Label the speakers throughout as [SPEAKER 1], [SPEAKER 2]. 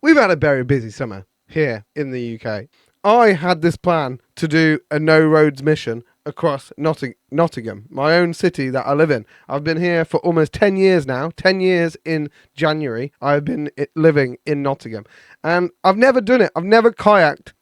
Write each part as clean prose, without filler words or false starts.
[SPEAKER 1] we've had a very busy summer here in the UK. I had this plan to do a no roads mission across Nottingham, my own city that I live in. I've been here for almost 10 years now. 10 years in January, I've been living in Nottingham. And I've never done it. I've never kayaked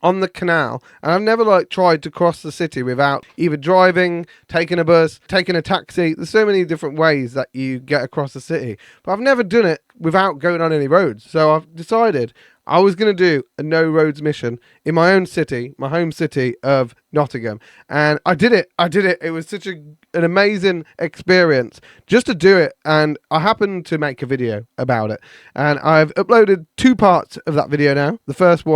[SPEAKER 1] on the canal, and I've never tried to cross the city without either driving, taking a bus, taking a taxi. There's so many different ways that you get across the city, but I've never done it without going on any roads. So I've decided I was going to do a no roads mission in my own city, my home city of Nottingham, and I did it. It was such an amazing experience just to do it, and I happened to make a video about it, and I've uploaded 2 parts of that video now. The first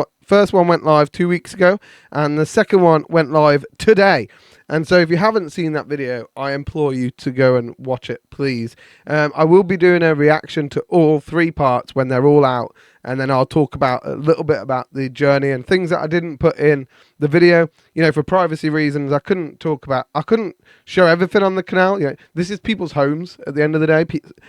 [SPEAKER 1] one went live 2 weeks ago, and the second one went live today. And so if you haven't seen that video, I implore you to go and watch it, please. I will be doing a reaction to all 3 parts when they're all out, and then I'll talk about a little bit about the journey and things that I didn't put in the video. You know, for privacy reasons, I couldn't show everything on the canal. You know, this is people's homes at the end of the day.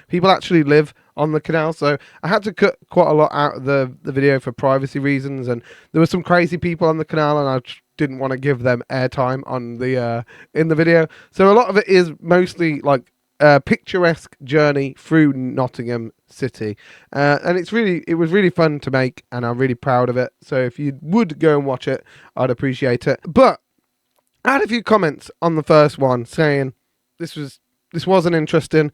[SPEAKER 1] People actually live on the canal, so I had to cut quite a lot out of the video for privacy reasons, and there were some crazy people on the canal, and I didn't want to give them airtime on the in the video. So a lot of it is mostly like a picturesque journey through Nottingham City, and it was really fun to make, and I'm really proud of it. So if you would go and watch it, I'd appreciate it. But I had a few comments on the first one saying this was an interesting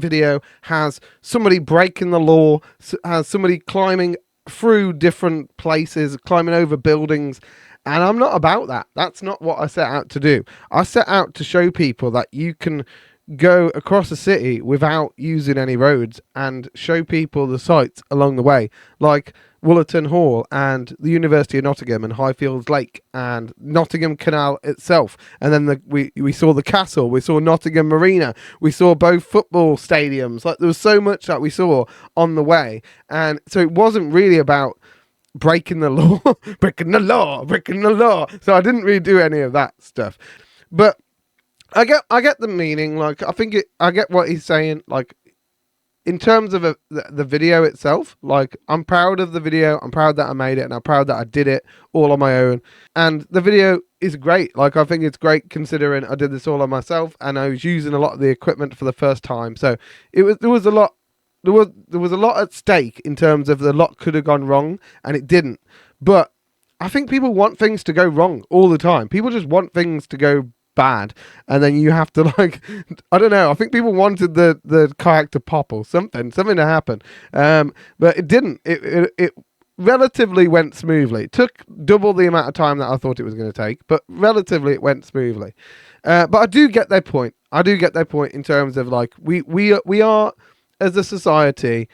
[SPEAKER 1] video, has somebody breaking the law, has somebody climbing through different places, climbing over buildings, and I'm not about that. That's not what I set out to do. I set out to show people that you can go across a city without using any roads and show people the sights along the way, like Woollerton Hall and the University of Nottingham and Highfields Lake and Nottingham Canal itself. And then we saw the castle, we saw Nottingham Marina, we saw both football stadiums. Like, there was so much that we saw on the way. And so it wasn't really about breaking the law, breaking the law. So I didn't really do any of that stuff. But I get the meaning. Like, I get what he's saying. Like, in terms of the video itself, like, I'm proud of the video. I'm proud that I made it, and I'm proud that I did it all on my own. And the video is great. Like, I think it's great considering I did this all on myself, and I was using a lot of the equipment for the first time. So there was a lot at stake in terms of the lot could have gone wrong, and it didn't. But I think people want things to go wrong all the time. People just want things to go bad, and then you have to, like, I don't know, I think people wanted the kayak to pop or something to happen, but it didn't. It relatively went smoothly. It took double the amount of time that I thought it was going to take, but relatively it went smoothly. But I do get their point. In terms of, like, we are as a society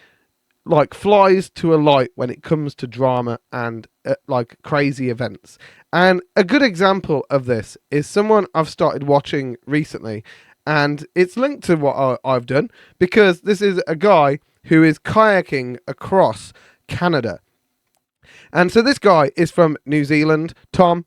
[SPEAKER 1] like flies to a light when it comes to drama and like crazy events. And a good example of this is someone I've started watching recently, and it's linked to what I've done, because this is a guy who is kayaking across Canada. And so this guy is from New Zealand, Tom.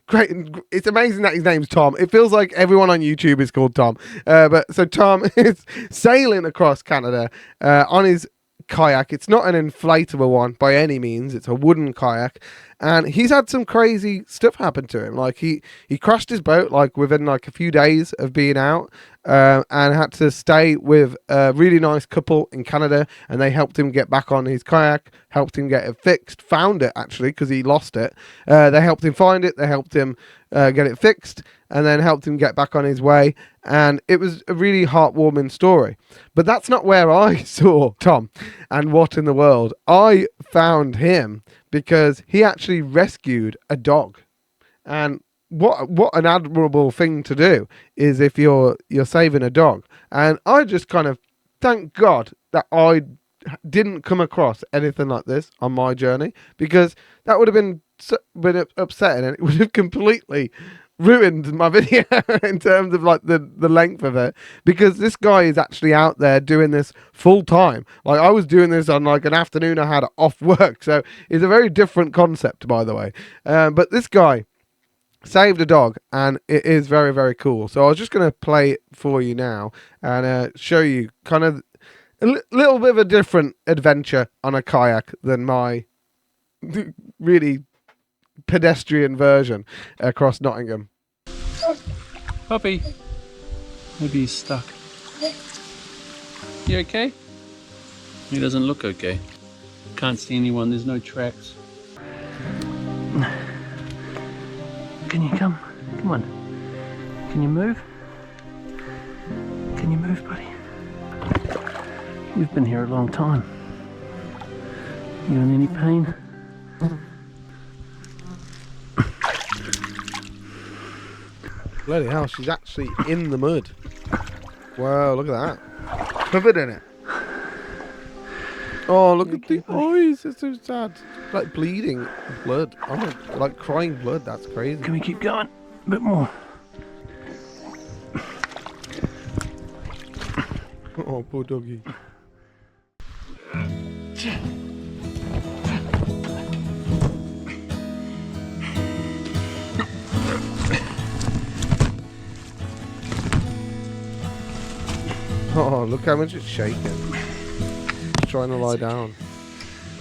[SPEAKER 1] Great. It's amazing that his name's Tom. It feels like everyone on YouTube is called Tom. But so Tom is sailing across Canada on his kayak. It's not an inflatable one by any means. It's a wooden kayak, and he's had some crazy stuff happen to him. Like, he crashed his boat like within like a few days of being out, and had to stay with a really nice couple in Canada, and they helped him get back on his kayak, helped him get it fixed, found it actually because he lost it. They helped him find it, they helped him get it fixed, and then helped him get back on his way. And it was a really heartwarming story. But that's not where I saw Tom and what in the world. I found him because he actually rescued a dog. And what an admirable thing to do is if you're saving a dog. And I just kind of thank God that I didn't come across anything like this on my journey, because that would have been upsetting, and it would have completely ruined my video in terms of like the length of it, because this guy is actually out there doing this full time. Like, I was doing this on like an afternoon I had off work, so it's a very different concept, by the way. But this guy saved a dog, and it is very, very cool. So I was just going to play it for you now and show you kind of little bit of a different adventure on a kayak than my really pedestrian version across Nottingham.
[SPEAKER 2] Puppy. Maybe he's stuck. You okay? He doesn't look okay. Can't see anyone, there's no tracks. Can you come? Come on. Can you move? Can you move, buddy? You've been here a long time. You in any pain?
[SPEAKER 1] Bloody hell, she's actually in the mud. Wow, look at that. Covered in it. Oh, look at the eyes. It's so sad. Like bleeding blood. Oh, like crying blood. That's crazy.
[SPEAKER 2] Can we keep going? A bit more.
[SPEAKER 1] Oh, poor doggy. Oh, look how much it's shaking. It's trying to lie down.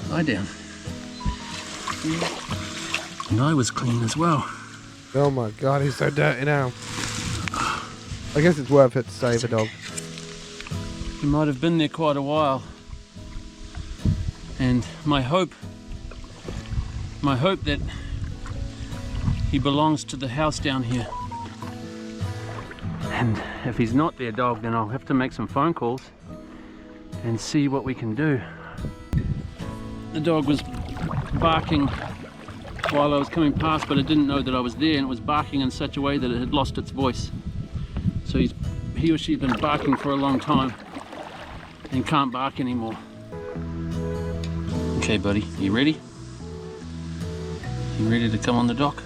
[SPEAKER 2] Lie down. And I was clean as well.
[SPEAKER 1] Oh my god, he's so dirty now. I guess it's worth it to save a dog.
[SPEAKER 2] He might have been there quite a while. And my hope that he belongs to the house down here. And if he's not their dog, then I'll have to make some phone calls and see what we can do. The dog was barking while I was coming past, but it didn't know that I was there, and it was barking in such a way that it had lost its voice. So he or she's been barking for a long time and can't bark anymore. Okay, buddy, you ready? You ready to come on the dock?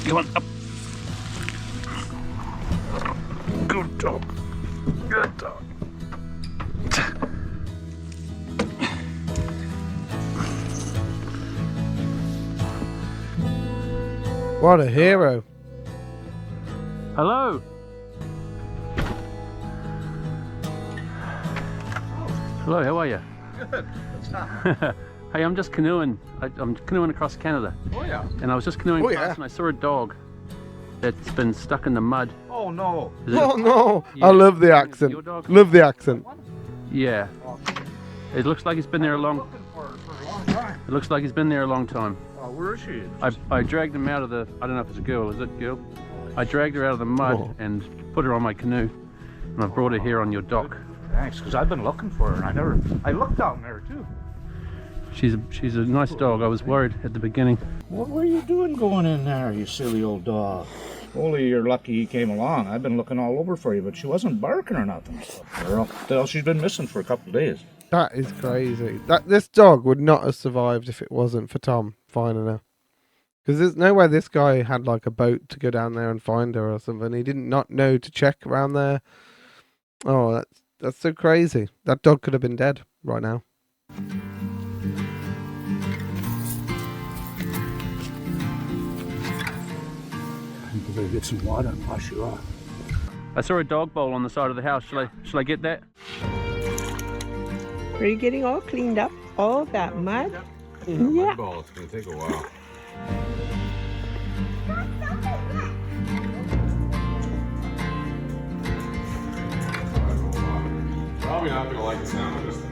[SPEAKER 2] Come on, up. Good dog. Good dog.
[SPEAKER 1] What a hero.
[SPEAKER 2] Hello. Hello, how are you?
[SPEAKER 3] Good.
[SPEAKER 2] Hey, I'm just canoeing. I'm canoeing across Canada.
[SPEAKER 3] Oh yeah.
[SPEAKER 2] And I was just canoeing
[SPEAKER 1] Oh,
[SPEAKER 2] past
[SPEAKER 1] yeah.
[SPEAKER 2] and I saw a dog that's been stuck in the mud.
[SPEAKER 3] Oh no.
[SPEAKER 2] Is it-
[SPEAKER 1] Oh no.
[SPEAKER 2] Yeah.
[SPEAKER 1] I love the accent.
[SPEAKER 2] Your dog?
[SPEAKER 1] Love the accent.
[SPEAKER 2] Yeah. It looks like he's been there a long.
[SPEAKER 3] Looking for her for a long time.
[SPEAKER 2] It looks like he's been there a long time.
[SPEAKER 3] Oh, where is she?
[SPEAKER 2] I dragged him out of the. I don't know if it's a girl. Is it a girl? I dragged her out of the mud
[SPEAKER 1] Oh.
[SPEAKER 2] and put her on my canoe, and I brought her here on your dock.
[SPEAKER 3] Thanks, because I've been looking for her and I looked down there too.
[SPEAKER 2] She's a nice dog. I was worried at the beginning.
[SPEAKER 3] What were you doing going in there, you silly old dog? Only you're lucky he came along. I've been looking all over for you, but she wasn't barking or nothing. Well, she's been missing for a couple of days.
[SPEAKER 1] That is crazy. This dog would not have survived if it wasn't for Tom finding her. Because there's no way this guy had like a boat to go down there and find her or something. He didn't not know to check around there. Oh, that's so crazy. That dog could have been dead right now.
[SPEAKER 3] You better get some water and wash you off.
[SPEAKER 2] I saw a dog bowl on the side of the house. Shall I get that?
[SPEAKER 4] Are you getting all cleaned up? All that mud? Yeah.
[SPEAKER 5] Ball, it's gonna take a while. Probably not gonna like the sound of this thing.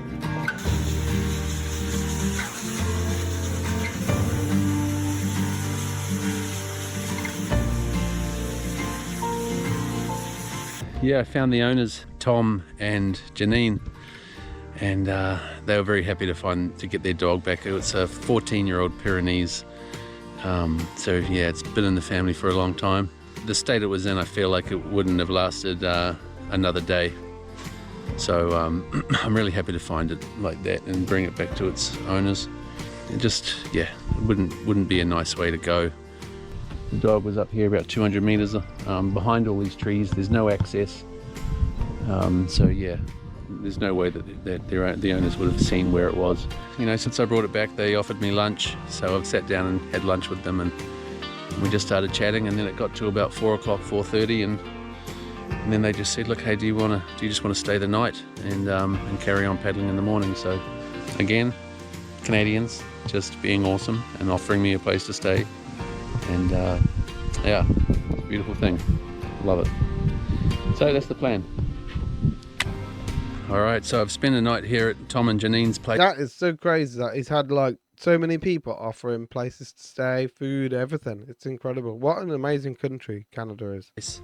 [SPEAKER 2] Yeah, I found the owners, Tom and Janine, and they were very happy to get their dog back. It's a 14-year-old Pyrenees. So yeah, it's been in the family for a long time. The state it was in, I feel like it wouldn't have lasted another day. So I'm really happy to find it like that and bring it back to its owners. It just, yeah, it wouldn't be a nice way to go. The dog was up here about 200 meters behind all these trees. There's no access. So yeah, there's no way that the owners would have seen where it was. You know, since I brought it back, they offered me lunch. So I've sat down and had lunch with them, and we just started chatting, and then it got to about 4 o'clock, 4:30, and And then they just said, look, hey, do you just want to stay the night and carry on paddling in the morning? So again, Canadians just being awesome and offering me a place to stay. And yeah, it's a beautiful thing. Love it. So that's the plan. All right, so I've spent a night here at Tom and Janine's place.
[SPEAKER 1] That is so crazy that he's had like so many people offer him places to stay, food, everything. It's incredible. What an amazing country Canada is.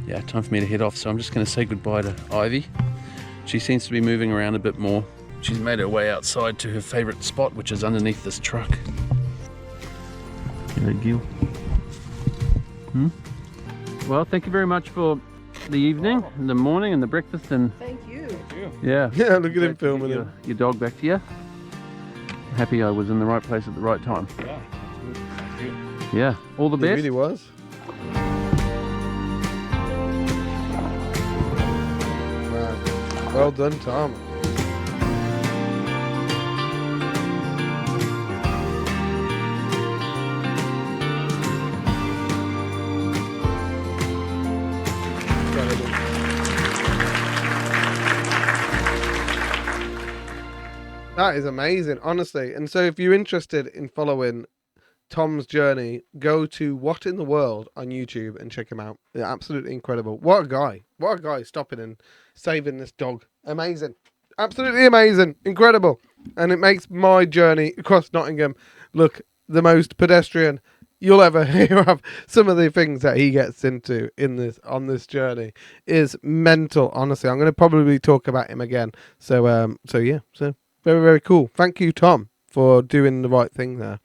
[SPEAKER 2] Yeah, time for me to head off, so I'm just going to say goodbye to Ivy. She seems to be moving around a bit more. She's made her way outside to her favourite spot, which is underneath this truck. Hello, Gil. Well, thank you very much for the evening, and the morning, and the breakfast, and
[SPEAKER 4] Thank you.
[SPEAKER 2] yeah.
[SPEAKER 1] Yeah, look at him
[SPEAKER 2] Great to
[SPEAKER 1] filming
[SPEAKER 2] get
[SPEAKER 1] him.
[SPEAKER 2] your dog back to you. Happy I was in the right place at the right time.
[SPEAKER 3] Yeah, that's good. That's good.
[SPEAKER 2] Yeah, all the
[SPEAKER 1] He
[SPEAKER 2] best.
[SPEAKER 1] really was. Wow. Well done, Tom. Incredible. That is amazing, honestly. And so if you're interested in following Tom's journey, go to What in the World on YouTube and check him out. They're absolutely incredible. What a guy. What a guy stopping and saving this dog. Amazing. Absolutely amazing. Incredible. And it makes my journey across Nottingham look the most pedestrian you'll ever hear of. Some of the things that he gets into on this journey is mental, honestly. I'm going to probably talk about him again. So yeah. So very, very cool. Thank you, Tom, for doing the right thing there.